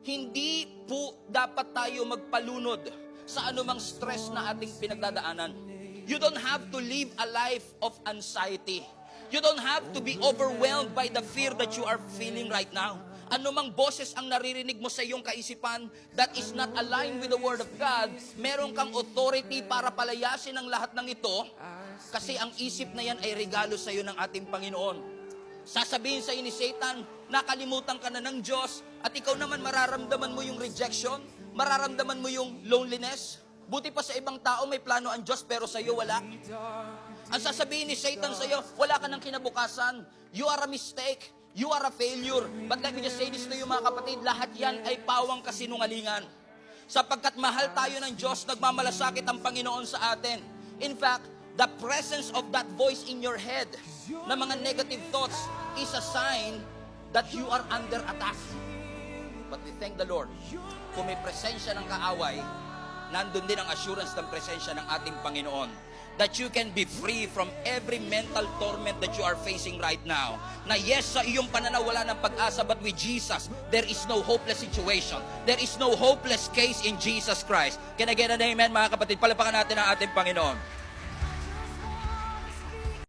hindi po dapat tayo magpalunod sa anumang stress na ating pinagdadaanan. You don't have to live a life of anxiety. You don't have to be overwhelmed by the fear that you are feeling right now. Anumang boses ang naririnig mo sa iyong kaisipan that is not aligned with the Word of God, meron kang authority para palayasin ang lahat ng ito kasi ang isip na yan ay regalo sa iyo ng ating Panginoon. Sasabihin sa iyo ni Satan, nakalimutan ka na ng Diyos at ikaw naman mararamdaman mo yung rejection, mararamdaman mo yung loneliness. Buti pa sa ibang tao may plano ang Diyos pero sa iyo wala. Ang sasabihin ni Satan sa iyo, wala ka ng kinabukasan. You are a mistake. You are a failure. But let me just say this to you mga kapatid, lahat yan ay pawang kasinungalingan. Sapagkat mahal tayo ng Diyos, nagmamalasakit ang Panginoon sa atin. In fact, the presence of that voice in your head na mga negative thoughts is a sign that you are under attack. But we thank the Lord. Kung may presensya ng kaaway, nandun din ang assurance ng presensya ng ating Panginoon. That you can be free from every mental torment that you are facing right now. Na yes, sa iyong pananaw wala ng pag-asa, but with Jesus, there is no hopeless situation. There is no hopeless case in Jesus Christ. Can I get an amen mga kapatid? Palapakan natin ang ating Panginoon.